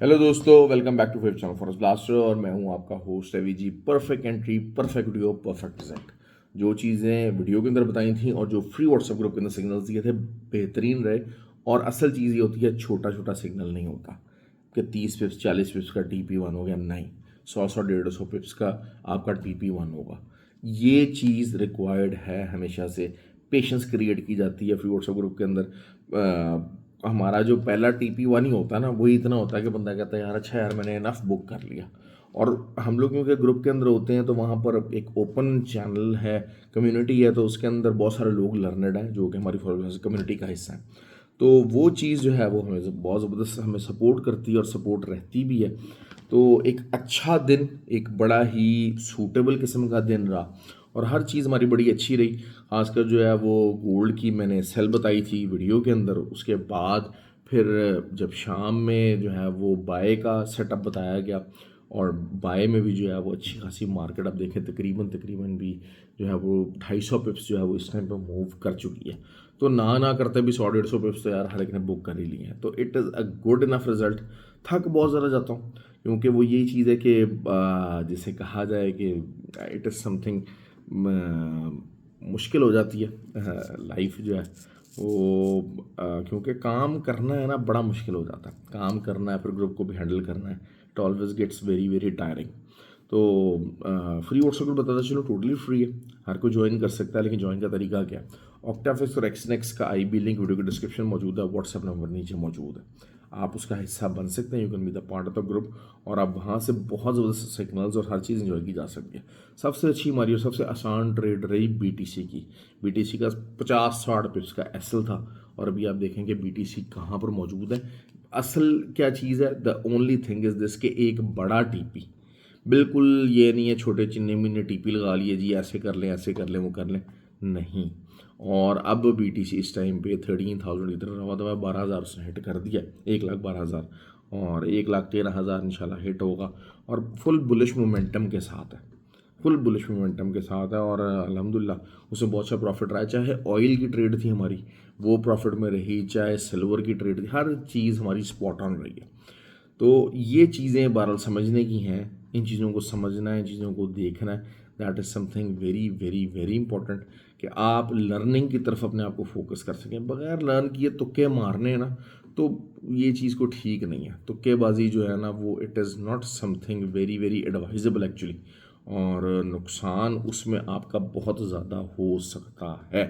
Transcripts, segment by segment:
Hello दोस्तों, welcome back to fave channel Forest Blaster. और मैं हूं आपका host Ravi ji. Perfect entry, perfect video, perfect result. जो चीज़ें वीडियो के अंदर बताई थी और जो फ्री व्हाट्सएप ग्रुप के अंदर सिग्नल्स दिए थे, बेहतरीन रहे। और असल चीज़ ये होती है, छोटा छोटा सिग्नल नहीं होता कि 30 पिप्स 40 पिप्स का TP1 हो गया। नहीं, 100 150 पिप्स का आपका TP1 होगा। ये चीज़ रिक्वायर्ड है हमेशा से। पेशेंस क्रिएट की जाती है फ्री व्हाट्सएप ग्रुप के अंदर। हमारा जो पहला TP1 ही होता है ना, वही इतना होता है कि बंदा कहता है यार अच्छा यार मैंने इनफ बुक कर लिया। और हम लोग क्योंकि ग्रुप के अंदर होते हैं तो वहाँ पर एक ओपन चैनल है, कम्युनिटी है, तो उसके अंदर बहुत सारे लोग लर्नड हैं जो कि हमारी कम्युनिटी का हिस्सा है। तो वो चीज़ जो है वो हमें बहुत ज़बरदस्त हमें सपोर्ट करती है और सपोर्ट रहती भी है। तो एक अच्छा दिन, एक बड़ा ही सूटेबल किस्म का दिन रहा और हर चीज़ हमारी बड़ी अच्छी रही। खासकर जो है वो गोल्ड की मैंने सेल बताई थी वीडियो के अंदर। उसके बाद फिर जब शाम में जो है वो बाय का सेटअप बताया गया और बाय में भी जो है वो अच्छी खासी मार्केट अब देखें तकरीबन तकरीबन भी जो है वो 250 पिप्स जो है वो इस टाइम पे मूव कर चुकी है। तो ना करते भी 100 150 पिप्स तो यार हर एक ने बुक कर ही लिए हैं। तो it is a good enough result. थक बहुत ज़्यादा जाता हूँ क्योंकि वो यही चीज़ है कि जिसे कहा जाए कि इट इज़ समथिंग मुश्किल हो जाती है लाइफ जो है वो। क्योंकि काम करना है ना, बड़ा मुश्किल हो जाता है। काम करना है, फिर ग्रुप को भी हैंडल करना है। It always gets very very tiring. तो फ्री व्हाट्सएप ग्रुप बताता चलो टोटली फ्री है, हर कोई ज्वाइन कर सकता है। लेकिन ज्वाइन का तरीका क्या है? ऑक्टाफिक्स और एक्सनेक्स का IB लिंक वीडियो के डिस्क्रिप्शन मौजूद है, व्हाट्सएप नंबर नीचे मौजूद है। आप उसका हिस्सा बन सकते हैं, you can be the part of the group. और आप वहाँ से बहुत ज़बरदस्त सिग्नल्स और हर चीज़ इंजॉय की जा सकती है। सबसे अच्छी हमारी और सबसे आसान ट्रेड रही BTC की। BTC का 50-60 पिप्स का SL था और अभी आप देखेंगे BTC कहाँ पर मौजूद है। असल क्या चीज़ है? The only thing is this के एक बड़ा TP, बिल्कुल ये नहीं है छोटे चिन्ने मिन्ने TP लगा लिए जी, ऐसे कर लें ऐसे कर लें वो कर लें, नहीं। और अब BTC इस टाइम पे 13,000 इधर रहा था, 12,000 उसने हिट कर दिया, 1,12,000 और 1,13,000 इंशाल्लाह हिट होगा। और फुल बुलिश मोमेंटम के साथ है, फुल बुलिश मोमेंटम के साथ है। और अल्हम्दुलिल्लाह उसमें बहुत अच्छा प्रॉफिट रहा है। चाहे ऑयल की ट्रेड थी हमारी, वो प्रॉफिट में रही, चाहे सिल्वर की ट्रेड थी, हर चीज़ हमारी स्पॉट ऑन रही है। तो ये चीज़ें बहरहाल समझने की हैं। इन चीज़ों को समझना है, इन चीज़ों को देखना है। That is something very very very important कि आप लर्निंग की तरफ अपने आप को फोकस कर सकें। बगैर लर्न किए तुक्के मारने हैं ना, तो ये चीज़ को ठीक नहीं है। तुक्केबाजी जो है ना वो it is not something very very advisable actually. और नुकसान उसमें आपका बहुत ज़्यादा हो सकता है।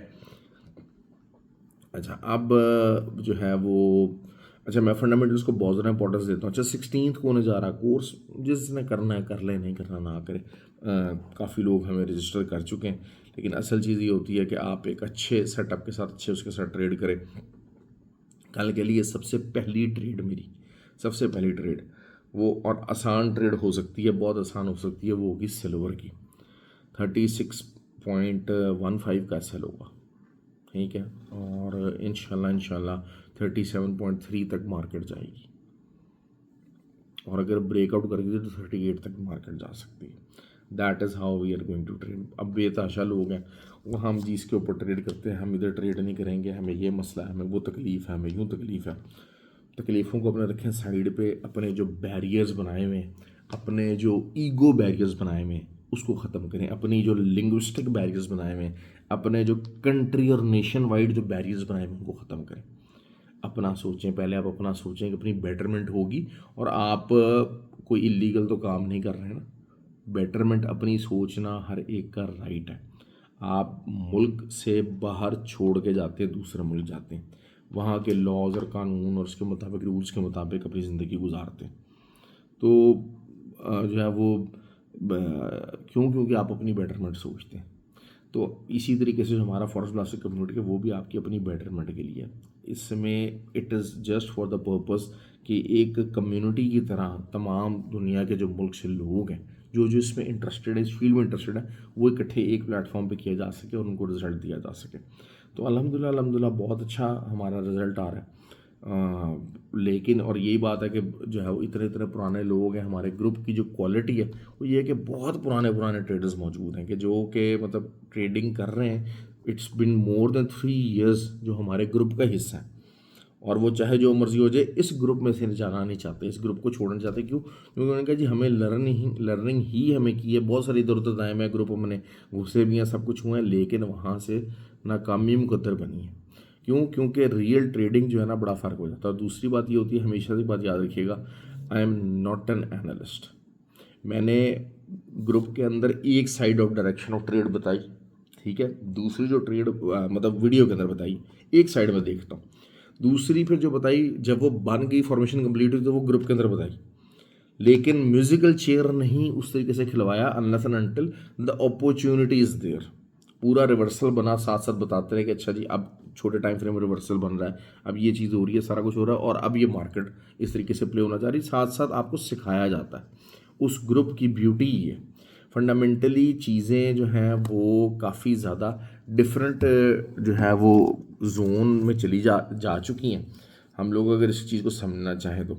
अच्छा, अब जो है वो, अच्छा मैं फंडामेंटल्स को बहुत ज़्यादा इंपॉर्टेंस देता हूँ। अच्छा 16th को होने जा रहा कोर्स, जिसने करना है कर ले, नहीं करना ना करे। काफ़ी लोग हमें रजिस्टर कर चुके हैं। लेकिन असल चीज़ ये होती है कि आप एक अच्छे सेटअप के साथ अच्छे उसके साथ ट्रेड करें। कल के लिए सबसे पहली ट्रेड मेरी, सबसे पहली ट्रेड वो, और आसान ट्रेड हो सकती है, बहुत आसान हो सकती है, वो होगी सिल्वर की। 36.15 का सेल होगा, ठीक है। और इंशाल्लाह 37.3 तक मार्केट जाएगी और अगर ब्रेकआउट करेगी तो 38 तक मार्केट जा सकती है। That is how we are going to trade. अब बेतहाशा लोग हैं वो हम जिसके ऊपर ट्रेड करते हैं, हम इधर ट्रेड नहीं करेंगे, हमें ये मसला है, हमें वो तकलीफ़ है, हमें यूँ तकलीफ़ है। तकलीफ़ों को अपने रखें साइड पे। अपने जो बैरियर्स बनाए हुए हैं, अपने जो ईगो बैरियर्स बनाए हुए हैं, उसको ख़त्म करें। अपनी जो लिंग्विस्टिक बैरियर्स बनाए हुए हैं, अपने जो कंट्री और नेशन वाइड जो बैरियर्स बनाए हुए हैं, उनको ख़त्म करें। अपना सोचें, पहले आप अपना सोचें कि अपनी बेटरमेंट होगी। और आप कोई इलीगल तो काम नहीं कर रहे हैं ना। बेटरमेंट अपनी सोचना हर एक का राइट है। आप मुल्क से बाहर छोड़ के जाते हैं, दूसरे मुल्क जाते हैं, वहाँ के लॉज और कानून और उसके मुताबिक रूल्स के मुताबिक अपनी ज़िंदगी गुजारते हैं। तो जो है वो क्यों? क्योंकि आप अपनी बेटरमेंट सोचते हैं। तो इसी तरीके से जो हमारा फॉरेस्ट ब्लास्टर कम्युनिटी है वो भी आपकी अपनी बेटरमेंट के लिए है। इसमें it is just for the purpose कि एक कम्युनिटी की तरह तमाम दुनिया के जो मुल्क से लोग हैं, जो जो इसमें इंटरेस्टेड है, इस फील्ड में इंटरेस्टेड है, वो इकट्ठे एक प्लेटफॉर्म पे किया जा सके और उनको रिजल्ट दिया जा सके। तो अल्हम्दुलिल्लाह बहुत अच्छा हमारा रिजल्ट आ रहा है। लेकिन और यही बात है कि जो है वो इतने इतने पुराने लोग हैं, हमारे ग्रुप की जो क्वालिटी है वो ये है कि बहुत पुराने पुराने ट्रेडर्स मौजूद हैं कि जो कि मतलब ट्रेडिंग कर रहे हैं। It's been more than 3 years जो हमारे ग्रुप का हिस्सा है। और वो चाहे जो मर्जी हो जाए इस ग्रुप में से जाना नहीं चाहते, इस ग्रुप को छोड़ना चाहते। क्यों? क्योंकि उन्होंने कहा जी हमें लर्निंग ही हमें की है, बहुत सारी इधर उधर आए मैं ग्रुप में घुसे भी हैं, सब कुछ हुआ है, लेकिन वहाँ से नाकामी मुकद्दर बनी है। क्यों? क्योंकि रियल ट्रेडिंग जो है ना बड़ा फ़र्क हो जाता है। और दूसरी बात ये होती है, हमेशा से बात याद रखिएगा, I am not an analyst. मैंने ग्रुप के अंदर एक side of direction of trade बताई, ठीक है, दूसरी जो ट्रेड मतलब वीडियो के अंदर बताई, एक साइड में देखता हूँ। दूसरी फिर जो बताई जब वो बन गई, फॉर्मेशन कंप्लीट हुई, तो वो ग्रुप के अंदर बताई, लेकिन म्यूजिकल चेयर नहीं उस तरीके से खिलवाया unless and until the opportunity is there. पूरा रिवर्सल बना, साथ साथ बताते रहे कि अच्छा जी अब छोटे टाइम फ्रेम में रिवर्सल बन रहा है, अब ये चीज़ हो रही है, सारा कुछ हो रहा है, और अब ये मार्केट इस तरीके से प्ले होना चाह रही है। साथ साथ आपको सिखाया जाता है। उस ग्रुप की ब्यूटी ये फंडामेंटली चीज़ें जो हैं वो काफ़ी ज़्यादा डिफरेंट जो है वो जोन में चली जा चुकी हैं। हम लोग अगर इस चीज़ को समझना चाहें तो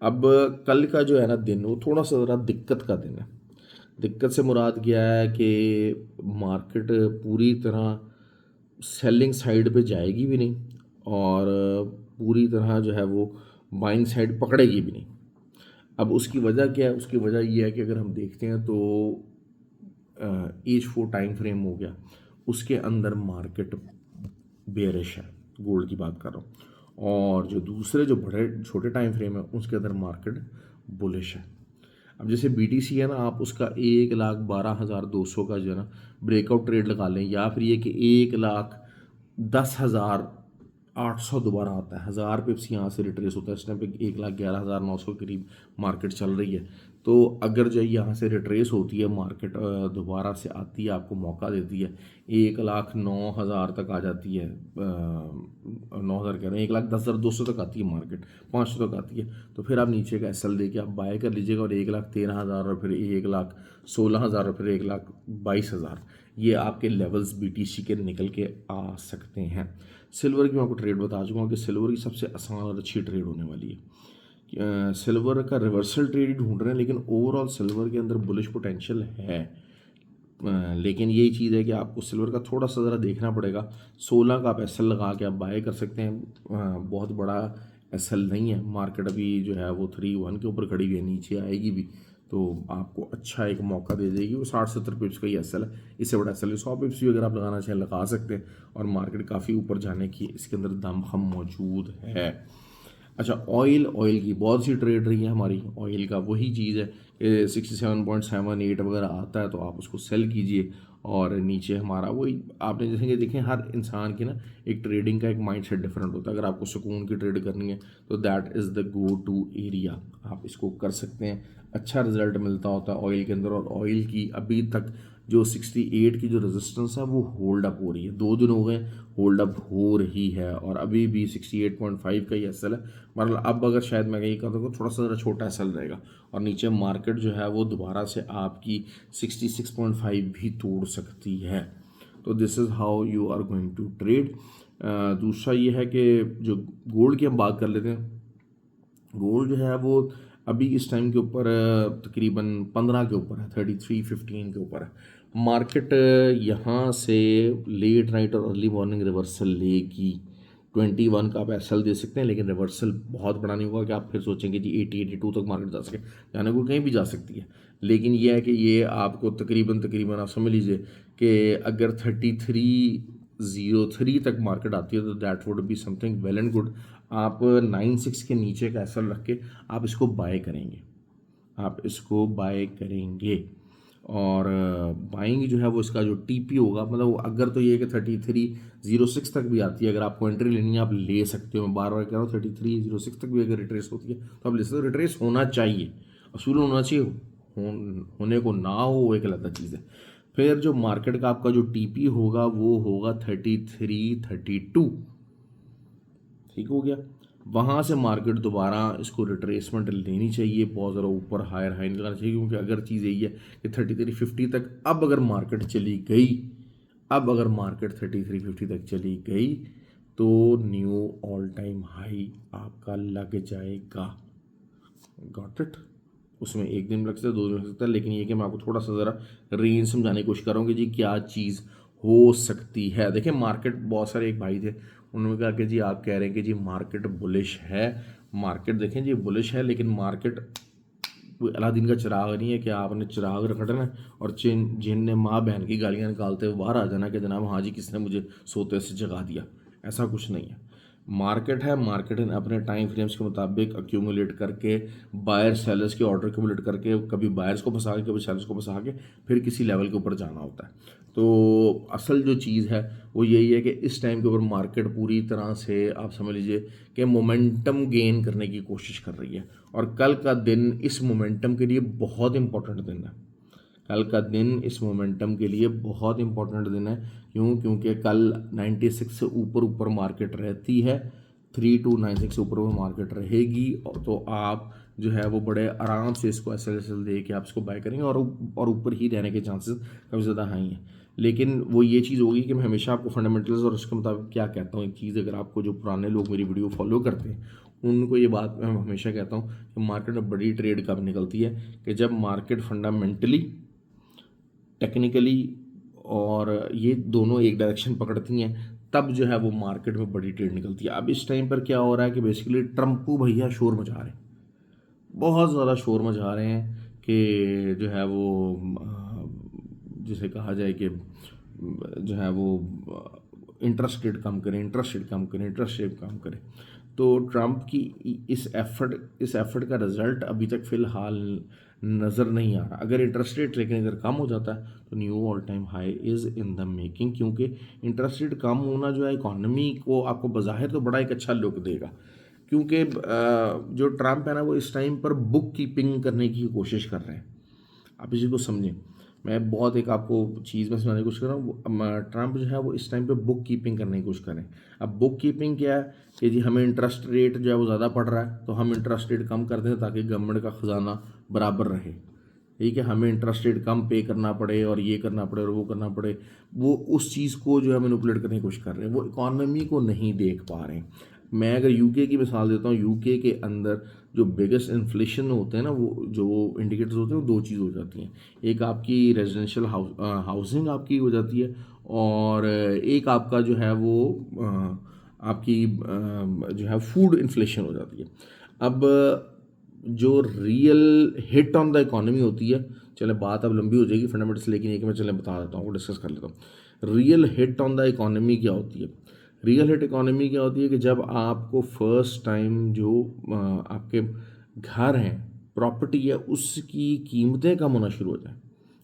अब कल का जो है ना दिन, वो थोड़ा सा ज़रा दिक्कत का दिन है। दिक्कत से मुराद क्या है कि मार्केट पूरी तरह सेलिंग साइड पे जाएगी भी नहीं, और पूरी तरह जो है वो बाइंग साइड पकड़ेगी भी नहीं। अब उसकी वजह क्या है? उसकी वजह ये है कि अगर हम देखते हैं तो H4 टाइम फ्रेम हो गया, उसके अंदर मार्केट बेयरिश है, गोल्ड की बात कर रहा हूँ। और जो दूसरे जो बड़े छोटे टाइम फ्रेम है उसके अंदर मार्केट बुलिश है। अब जैसे BTC है ना, आप उसका 1,12,200 का जो है ना ब्रेकआउट ट्रेड लगा लें, या फिर ये कि 1,10,800 दोबारा आता है, 1000 पिप्स यहाँ से रिट्रेस होता है। इस टाइम पे 1,11,900 के करीब मार्केट चल रही है। तो अगर जो यहाँ से रिट्रेस होती है मार्केट, दोबारा से आती है, आपको मौका देती है, 1,09,000 तक आ जाती है, 9,000 कह रहे हैं, 1,10,200 तक आती है मार्केट, 500 तक आती है, तो फिर आप नीचे का SL दे के आप बाय कर लीजिएगा, और 1,13,000 और फिर 1,16,000 और फिर 1,22,000, ये आपके लेवल्स BTC के निकल के आ सकते हैं। सिल्वर की मैं आपको ट्रेड बता चुका हूँ कि सिल्वर की सबसे आसान और अच्छी ट्रेड होने वाली है। सिल्वर का रिवर्सल ट्रेड ही ढूंढ रहे हैं, लेकिन ओवरऑल सिल्वर के अंदर बुलिश पोटेंशियल है। लेकिन यही चीज़ है कि आपको सिल्वर का थोड़ा सा ज़रा देखना पड़ेगा। 16 का आप SL लगा के आप बाय कर सकते हैं, बहुत बड़ा SL नहीं है। मार्केट अभी जो है वो 3-1 के ऊपर खड़ी हुई है, नीचे आएगी भी तो आपको अच्छा एक मौका दे देगी। वो 60-70 पिप्स का ही SL है, इससे बड़ा SL 100 पिप्स भी अगर आप लगाना चाहें लगा सकते हैं, और मार्केट काफ़ी ऊपर जाने की इसके अंदर दमखम मौजूद है। अच्छा, ऑयल की बहुत सी ट्रेड रही है हमारी। ऑयल का वही चीज़ है कि 67.78 वगैरह आता है तो आप उसको सेल कीजिए, और नीचे हमारा वही आपने जैसे कि देखें, हर इंसान की ना एक ट्रेडिंग का एक माइंडसेट डिफरेंट होता है। अगर आपको सुकून की ट्रेड करनी है तो that is the go to area, आप इसको कर सकते हैं। अच्छा रिजल्ट मिलता होता है ऑयल के अंदर, और ऑयल की अभी तक जो 68 की जो रेजिस्टेंस है वो होल्ड अप हो रही है। 2 दिन हो गए होल्ड अप हो रही है, और अभी भी 68.5 का ही SL है। मतलब अब अगर शायद मैं यही कहता हूँ थोड़ा सा ज़रा छोटा SL रहेगा, और नीचे मार्केट जो है वो दोबारा से आपकी 66.5 भी तोड़ सकती है। तो this is how you are going to trade. दूसरा ये है कि जो गोल्ड की हम बात कर लेते हैं, गोल्ड जो है वो अभी इस टाइम के ऊपर तकरीबन 15 के ऊपर है, 33.15 के ऊपर है मार्केट। यहाँ से लेट नाइट और अर्ली मॉर्निंग रिवर्सल लेगी। 21 का आप SL दे सकते हैं, लेकिन रिवर्सल बहुत बड़ा नहीं होगा कि आप फिर सोचेंगे जी 80-82 तक मार्केट जा सके, जाने को कहीं भी जा सकती है। लेकिन ये है कि ये आपको तकरीबन आप समझ लीजिए कि अगर 33.03 तक मार्केट आती है तो that would be something well and good. आप 96 के नीचे का SL रख के आप इसको बाय करेंगे, आप इसको बाय करेंगे। और बाइंग जो है वो इसका जो TP होगा, मतलब अगर तो ये कि 33.06 तक भी आती है, अगर आपको एंट्री लेनी है आप ले सकते हो। मैं बार बार कह रहा हूँ 33.06 तक भी अगर रिट्रेस होती है तो आप ले सकते हो। रिट्रेस होना चाहिए, असूल होना चाहिए, होने को ना हो वो एक अलग चीज़ है। फिर जो मार्केट का आपका जो TP होगा वो होगा 33.32, ठीक हो गया। वहाँ से मार्केट दोबारा इसको रिट्रेसमेंट लेनी चाहिए, बहुत ज़्यादा ऊपर हायर हाई नहीं लगाना चाहिए, क्योंकि अगर चीज़ यही है कि 33.50 तक अब अगर मार्केट चली गई, अब अगर मार्केट 33.50 तक चली गई तो न्यू ऑल टाइम हाई आपका लग जाएगा। Got it? उसमें एक दिन लग सकता है, 2 दिन लग सकता है, लेकिन ये कि मैं आपको थोड़ा सा ज़रा रेंज समझाने की कोशिश कर रहा हूँ कि जी क्या चीज़ हो सकती है। देखिए मार्केट, बहुत सारे एक भाई थे उन्होंने कहा कि जी आप कह रहे हैं कि जी मार्केट बुलिश है, मार्केट देखें जी बुलिश है, लेकिन मार्केट कोई अलादीन का चिराग नहीं है कि आपने चिराग रखना है और जिन ने माँ बहन की गालियाँ निकालते हुए बाहर आ जाना कि जनाब हाँ जी किसने मुझे सोते से जगा दिया। ऐसा कुछ नहीं है। मार्केट है, मार्केट ने अपने टाइम फ्रेम्स के मुताबिक अक्यूमुलेट करके, बायर सेलर्स के ऑर्डर अक्यूमुलेट करके, कभी बायर्स को फंसा के कभी सेलर्स को फंसा के फिर किसी लेवल के ऊपर जाना होता है। तो असल जो चीज़ है वो यही है कि इस टाइम के ऊपर मार्केट पूरी तरह से आप समझ लीजिए कि मोमेंटम गेन करने की कोशिश कर रही है, और कल का दिन इस मोमेंटम के लिए बहुत इंपॉर्टेंट दिन है। कल का दिन इस मोमेंटम के लिए बहुत इंपॉर्टेंट दिन है। क्यों? क्योंकि कल 96 से ऊपर ऊपर मार्केट रहती है, 3296 से ऊपर ऊपर मार्केट रहेगी, तो आप जो है वो बड़े आराम से इसको एल दे के आप इसको बाय करेंगे, और ऊपर ही रहने के चांसेस काफ़ी ज़्यादा हाई हैं। लेकिन वो ये चीज़ होगी कि मैं हमेशा आपको फंडामेंटल्स और उसके मुताबिक क्या कहता हूँ, एक चीज़ अगर आपको जो पुराने लोग मेरी वीडियो फॉलो करते हैं उनको ये बात मैं हमेशा कहता हूँ कि मार्केट में बड़ी ट्रेड कब निकलती है, कि जब मार्केट फंडामेंटली, टेक्निकली और ये दोनों एक डायरेक्शन पकड़ती हैं, तब जो है वो मार्केट में बड़ी ट्रेड निकलती है। अब इस टाइम पर क्या हो रहा है कि बेसिकली ट्रम्पू भैया शोर मचा रहे हैं, बहुत ज़्यादा शोर मचा रहे हैं कि जो है वो जिसे कहा जाए कि जो है वो इंटरेस्ट रेट कम करें, इंटरेस्ट रेट कम करें, इंटरेस्ट रेट कम करें। तो ट्रंप की इस एफर्ट का रिजल्ट अभी तक फ़िलहाल नज़र नहीं आ रहा। अगर इंटरेस्ट रेट लेकिन अगर कम हो जाता है तो knew all time high is in the making, क्योंकि इंटरेस्ट रेट कम होना जो है इकॉनमी को आपको बज़ाहिर तो बड़ा एक अच्छा लुक देगा, क्योंकि जो ट्रंप है ना वो इस टाइम पर बुक कीपिंग करने की कोशिश कर रहे हैं। आप इसी को समझें। मैं बहुत एक आपको चीज़ में समझाने की कोशिश कर रहा हूँ। ट्रंप जो है वो इस टाइम पे बुक कीपिंग करने की कोशिश करें। अब बुक कीपिंग क्या है कि जी हमें इंटरेस्ट रेट जो है वो ज़्यादा पड़ रहा है तो हम इंटरेस्ट रेट कम कर दें ताकि गवर्नमेंट का ख़जाना बराबर रहे। ठीक है, हमें इंटरेस्ट रेट कम पे करना पड़े और ये करना पड़े और वो करना पड़े, वो उस चीज़ को जो है मैनिपुलेट करने की कोशिश कर रहे हैं, वो इकॉनमी को नहीं देख पा रहे हैं। मैं अगर यूके की मिसाल देता हूँ, यूके के अंदर जो बिगेस्ट इन्फ्लेशन होते हैं ना, वो जो इंडिकेटर्स होते हैं वो दो चीज़ हो जाती हैं। एक आपकी रेजिडेंशियल हाउसिंग आपकी हो जाती है, और एक आपका जो है वो आपकी जो है फूड इन्फ्लेशन हो जाती है। अब जो real hit on the economy होती है, चले बात अब लंबी हो जाएगी फंडामेंटल्स, लेकिन एक मैं चले बता देता हूँ, वो डिस्कस कर लेता हूँ। Real hit on the economy क्या होती है? रियल हिट इकॉनमी क्या होती है कि जब आपको फर्स्ट टाइम जो आपके घर हैं, प्रॉपर्टी है, उसकी कीमतें कम होना शुरू हो जाए,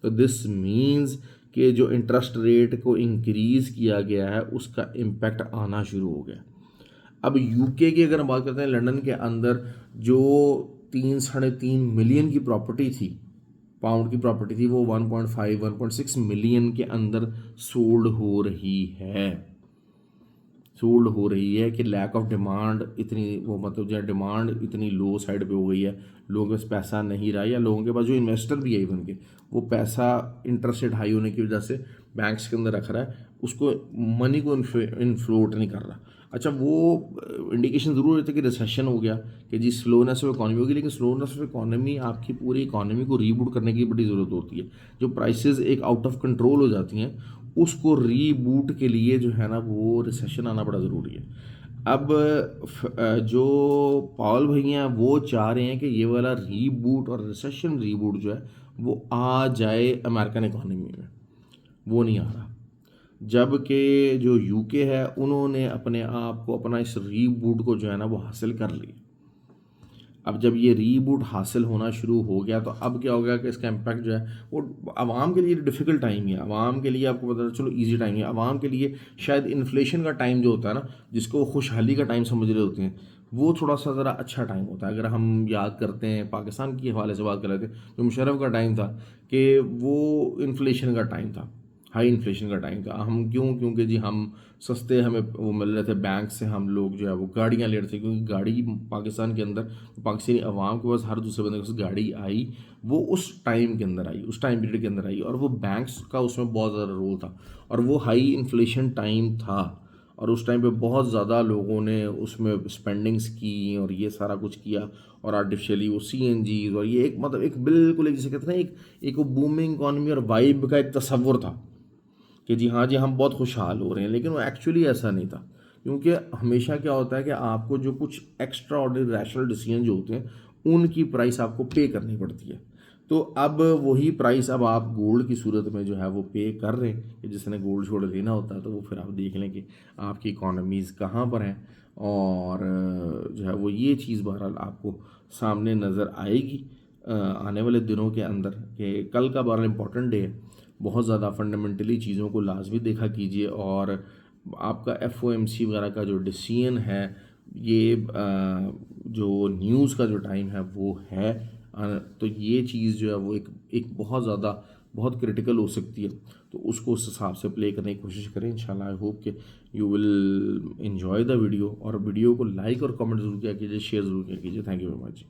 तो दिस मीन्स कि जो इंटरेस्ट रेट को इंक्रीज़ किया गया है उसका इम्पैक्ट आना शुरू हो गया। अब यूके की अगर हम बात करते हैं, लंदन के अंदर जो 3-3.5 मिलियन की प्रॉपर्टी थी, पाउंड की प्रॉपर्टी थी, वो 1.5-1.6 मिलियन के अंदर सोल्ड हो रही है कि लैक ऑफ डिमांड इतनी, वो मतलब जो डिमांड इतनी लो साइड पे हो गई है, लोगों के पास पैसा नहीं रहा, या लोगों के पास जो इन्वेस्टर भी है इवन के, वो पैसा इंटरेस्ट रेट हाई होने की वजह से बैंक्स के अंदर रख रहा है, उसको मनी को इनफ्लोट नहीं कर रहा। अच्छा, वो इंडिकेशन ज़रूर रहती है कि रिसेशन हो गया, कि जी स्लोनेस ऑफ इकॉनमी होगी, लेकिन स्लोनेस ऑफ इकॉनमी आपकी पूरी इकॉनमी को रीबूट करने की बड़ी ज़रूरत होती है। जो प्राइसेस एक आउट ऑफ कंट्रोल हो जाती हैं उसको रीबूट के लिए जो है ना वो रिसेशन आना बड़ा ज़रूरी है। अब जो पावल भैया वो चाह रहे हैं कि ये वाला रीबूट और रिसेशन रीबूट जो है वो आ जाए अमेरिकन इकॉनमी में, वो नहीं आ रहा। जबकि जो यूके है उन्होंने अपने आप को, अपना इस रीबूट को जो है ना वो हासिल कर लिया। अब जब ये रीबूट हासिल होना शुरू हो गया तो अब क्या हो गया कि इसका इम्पैक्ट जो है वो आवाम के लिए डिफ़िकल्ट टाइम है, आवाम के लिए आपको पता चलो इजी टाइम है, आवाम के लिए शायद इन्फ्लेशन का टाइम जो होता है ना, जिसको खुशहाली का टाइम समझ रहे होते हैं, वो थोड़ा सा ज़रा अच्छा टाइम होता है। अगर हम याद करते हैं, पाकिस्तान के हवाले से बात कर रहे थे, जो मुशर्रफ का टाइम था कि वो इन्फ्लेशन का टाइम था, हाई इन्फ्लेशन का टाइम था। हम क्योंकि जी हम सस्ते हमें वो मिल रहे थे बैंक से, हम लोग जो है वो गाड़ियाँ ले रहे थे, क्योंकि गाड़ी पाकिस्तान के अंदर, पाकिस्तानी अवाम के पास हर दूसरे बंदे के पास गाड़ी आई, वो उस टाइम के अंदर आई, उस टाइम पीरियड के अंदर आई, और वो बैंक्स का उसमें बहुत ज़्यादा रोल था, और वो हाई इन्फ्लेशन टाइम था, और उस टाइम पे बहुत ज़्यादा लोगों ने उसमें स्पेंडिंग्स की और ये सारा कुछ किया, और आर्टिफिशियली वो CNGs, और ये एक मतलब एक बिल्कुल एक जिसे कहते हैं एक बूमिंग इकॉनमी और वाइब का एक तस्वुर था कि जी हाँ जी हम बहुत खुशहाल हो रहे हैं, लेकिन वो एक्चुअली ऐसा नहीं था, क्योंकि हमेशा क्या होता है कि आपको जो कुछ एक्स्ट्रा ऑर्डिनरी रैशनल डिसीजन जो होते हैं उनकी प्राइस आपको पे करनी पड़ती है। तो अब वही प्राइस अब आप गोल्ड की सूरत में जो है वो पे कर रहे हैं कि जिसने गोल्ड छोड़ लेना होता है तो वो फिर आप देख लें कि आपकी इकोनॉमीज़ कहाँ पर हैं, और जो है वो ये चीज़ बहरहाल आपको सामने नज़र आएगी आने वाले दिनों के अंदर कि कल का बड़ा इंपॉर्टेंट डे है। बहुत ज़्यादा फंडामेंटली चीज़ों को लाजमी देखा कीजिए, और आपका एफओएमसी वगैरह का जो डिसीजन है ये जो न्यूज़ का जो टाइम है वो है, तो ये चीज़ जो है वो एक एक बहुत ज़्यादा बहुत क्रिटिकल हो सकती है। तो उसको उस हिसाब से प्ले करने की कोशिश करें। इंशाल्लाह आई होप कि you will enjoy the video, और वीडियो को लाइक और कमेंट ज़रूर किया कीजिए, शेयर ज़रूर किया कीजिए। Thank you very much.